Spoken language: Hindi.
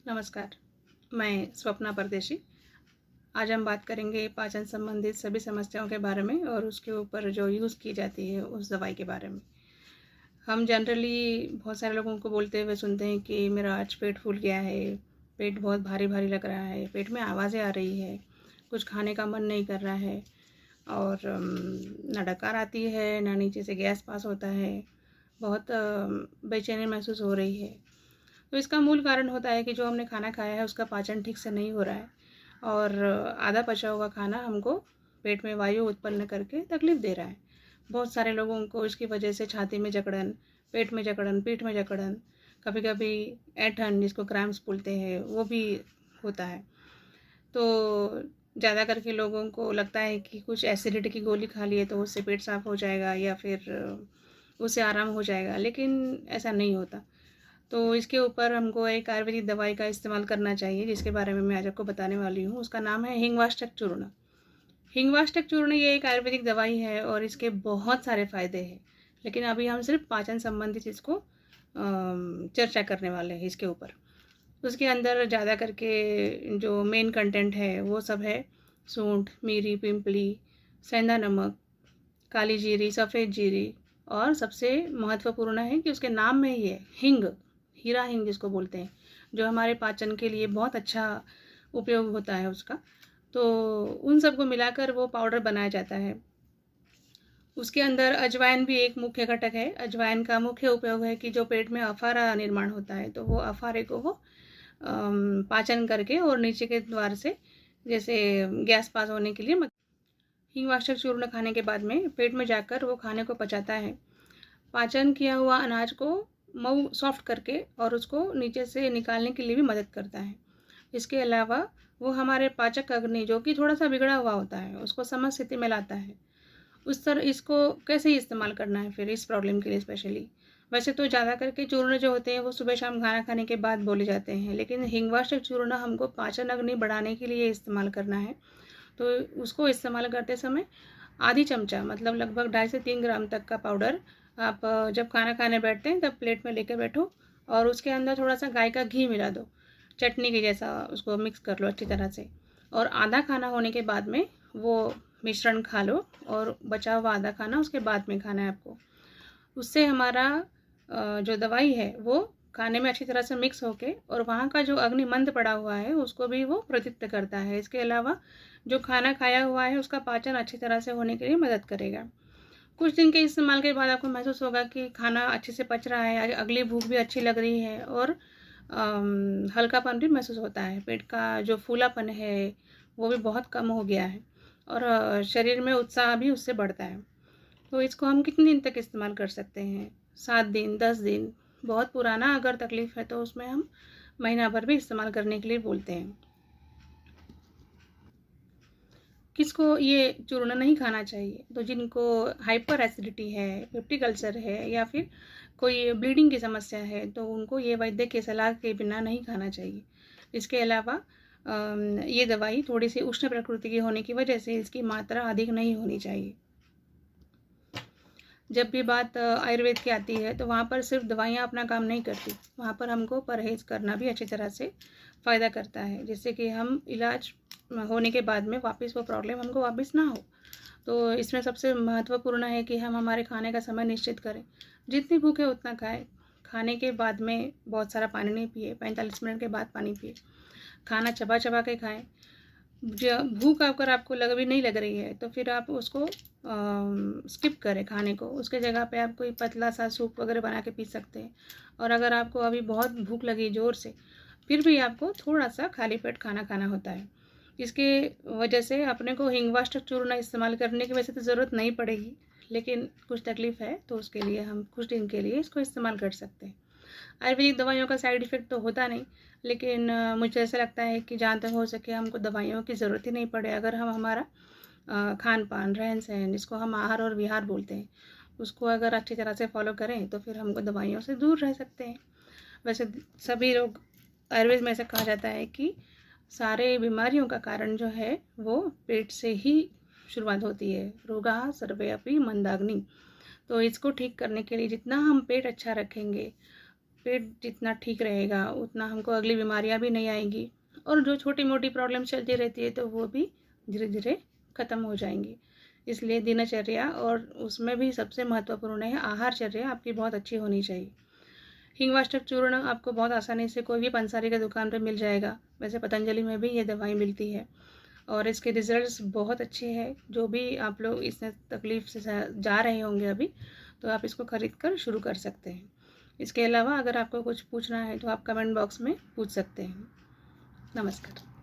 नमस्कार, मैं स्वप्ना परदेशी। आज हम बात करेंगे पाचन संबंधित सभी समस्याओं के बारे में और उसके ऊपर जो यूज़ की जाती है उस दवाई के बारे में। हम जनरली बहुत सारे लोगों को बोलते हुए सुनते हैं कि मेरा आज पेट फूल गया है, पेट बहुत भारी-भारी लग रहा है, पेट में आवाज़ें आ रही है, कुछ खाने का मन नहीं कर रहा है और ना डकार आती है, ना नीचे से गैस पास होता है, बहुत बेचैनी महसूस हो रही है। तो इसका मूल कारण होता है कि जो हमने खाना खाया है उसका पाचन ठीक से नहीं हो रहा है और आधा पचा हुआ खाना हमको पेट में वायु उत्पन्न करके तकलीफ़ दे रहा है। बहुत सारे लोगों को इसकी वजह से छाती में जकड़न, पेट में जकड़न, पीठ में जकड़न, कभी-कभी ऐंठन जिसको क्रैम्प्स बोलते हैं वो भी होता है। तो ज़्यादा करके लोगों को लगता है कि कुछ एसिडिटी की गोली खा लिए तो उससे पेट साफ़ हो जाएगा या फिर उससे आराम हो जाएगा, लेकिन ऐसा नहीं होता। तो इसके ऊपर हमको एक आयुर्वेदिक दवाई का इस्तेमाल करना चाहिए जिसके बारे में मैं आज आपको बताने वाली हूँ। उसका नाम है हिंगवाष्टक चूर्ण। हिंगवाष्टक चूर्ण ये एक आयुर्वेदिक दवाई है और इसके बहुत सारे फ़ायदे हैं, लेकिन अभी हम सिर्फ पाचन संबंधित इसको चर्चा करने वाले हैं इसके ऊपर। उसके अंदर ज़्यादा करके जो मेन कंटेंट है वो सब है सूंठ, मिरी, पिंपली, सेंधा नमक, काली जीरी, सफ़ेद जीरी और सबसे महत्वपूर्ण है कि उसके नाम में ही है हिंग, हीरा हिंग जिसको बोलते हैं, जो हमारे पाचन के लिए बहुत अच्छा उपयोग होता है उसका। तो उन सबको मिलाकर वो पाउडर बनाया जाता है। उसके अंदर अजवाइन भी एक मुख्य घटक है। अजवाइन का मुख्य उपयोग है कि जो पेट में अफारा निर्माण होता है तो वो अफारे को वो पाचन करके और नीचे के द्वार से जैसे गैस पास होने के लिए हिंगवाष्टक चूर्ण खाने के बाद में पेट में जाकर वो खाने को पचाता है। पाचन किया हुआ अनाज को मऊ सॉफ्ट करके और उसको नीचे से निकालने के लिए भी मदद करता है। इसके अलावा वो हमारे पाचक अग्नि जो कि थोड़ा सा बिगड़ा हुआ होता है उसको सम स्थिति में लाता है। उस तरह इसको कैसे इस्तेमाल करना है फिर इस प्रॉब्लम के लिए स्पेशली। वैसे तो ज़्यादा करके चूर्ण जो होते हैं वो सुबह शाम खाना खाने के बाद बोले जाते हैं, लेकिन हिंगवाष्टक चूर्ण हमको पाचन अग्नि बढ़ाने के लिए इस्तेमाल करना है। तो उसको इस्तेमाल करते समय आधी चमचा मतलब लगभग 2.5 से 3 ग्राम तक का पाउडर आप जब खाना खाने बैठते हैं तब प्लेट में लेके बैठो और उसके अंदर थोड़ा सा गाय का घी मिला दो, चटनी के जैसा उसको मिक्स कर लो अच्छी तरह से और आधा खाना होने के बाद में वो मिश्रण खा लो और बचा हुआ आधा खाना उसके बाद में खाना है आपको। उससे हमारा जो दवाई है वो खाने में अच्छी तरह से मिक्स होके और वहाँ का जो अग्नि मंद पड़ा हुआ है उसको भी वो प्रदीप्त करता है। इसके अलावा जो खाना खाया हुआ है उसका पाचन अच्छी तरह से होने के लिए मदद करेगा। कुछ दिन के इस्तेमाल के बाद आपको महसूस होगा कि खाना अच्छे से पच रहा है, अगली भूख भी अच्छी लग रही है और हल्कापन भी महसूस होता है। पेट का जो फूलापन है वो भी बहुत कम हो गया है और शरीर में उत्साह भी उससे बढ़ता है। तो इसको हम कितने दिन तक इस्तेमाल कर सकते हैं? 7 दिन, 10 दिन, बहुत पुराना अगर तकलीफ़ है तो उसमें हम महीना भर भी इस्तेमाल करने के लिए बोलते हैं। किसको ये चूर्ण नहीं खाना चाहिए? तो जिनको हाइपर एसिडिटी है, पेप्टिक अल्सर है या फिर कोई ब्लीडिंग की समस्या है तो उनको ये वैद्य की सलाह के बिना नहीं खाना चाहिए। इसके अलावा ये दवाई थोड़ी-सी उष्ण प्रकृति की होने की वजह से इसकी मात्रा अधिक नहीं होनी चाहिए। जब भी बात आयुर्वेद की आती है तो वहाँ पर सिर्फ दवाइयाँ अपना काम नहीं करती, वहाँ पर हमको परहेज़ करना भी अच्छी तरह से फ़ायदा करता है, जिससे कि हम इलाज होने के बाद में वापस वो प्रॉब्लम हमको वापस ना हो। तो इसमें सबसे महत्वपूर्ण है कि हम हमारे खाने का समय निश्चित करें, जितनी भूख है उतना खाएँ, खाने के बाद में बहुत सारा पानी नहीं पिए, 45 मिनट के बाद पानी पिए, खाना चबा-चबा के खाएँ। भूख अगर आपको लग भी नहीं लग रही है तो फिर आप उसको स्किप करें खाने को, उसके जगह पे आप कोई पतला सा सूप वगैरह बना के पी सकते हैं। और अगर आपको अभी बहुत भूख लगी ज़ोर से, फिर भी आपको थोड़ा सा खाली पेट खाना खाना होता है। इसके वजह से अपने को हिंगवाष्टक चूर्ण इस्तेमाल करने की वैसे तो ज़रूरत नहीं पड़ेगी, लेकिन कुछ तकलीफ़ है तो उसके लिए हम कुछ दिन के लिए इसको इस्तेमाल कर सकते हैं। आयुर्वेदिक दवाइयों का साइड इफ़ेक्ट तो होता नहीं, लेकिन मुझे ऐसा लगता है कि जहाँ तक हो सके हमको दवाइयों की ज़रूरत ही नहीं पड़े अगर हम हमारा खान-पान, रहन-सहन जिसको हम आहार और विहार बोलते हैं, उसको अगर अच्छी तरह से फ़ॉलो करें तो फिर हमको दवाइयों से दूर रह सकते हैं। वैसे सभी लोग आयुर्वेद में ऐसा कहा जाता है कि सारे बीमारियों का कारण जो है वो पेट से ही शुरुआत होती है। रोगाः सर्वे अपि मंदाग्नि। तो इसको ठीक करने के लिए जितना हम पेट अच्छा रखेंगे, पेट जितना ठीक रहेगा उतना हमको अगली बीमारियां भी नहीं आएंगी, और जो छोटी मोटी प्रॉब्लम चलती रहती है तो वो भी धीरे धीरे ख़त्म हो जाएंगी। इसलिए दिनचर्या, और उसमें भी सबसे महत्वपूर्ण है आहारचर्या, आपकी बहुत अच्छी होनी चाहिए। हिंगवाष्टक चूर्ण आपको बहुत आसानी से कोई भी पंसारी की दुकान पर मिल जाएगा। वैसे पतंजलि में भी ये दवाई मिलती है और इसके रिजल्ट्स बहुत अच्छे हैं। जो भी आप लोग इस तकलीफ़ से जा रहे होंगे अभी, तो आप इसको ख़रीद कर शुरू कर सकते हैं। इसके अलावा अगर आपको कुछ पूछना है तो आप कमेंट बॉक्स में पूछ सकते हैं। नमस्कार।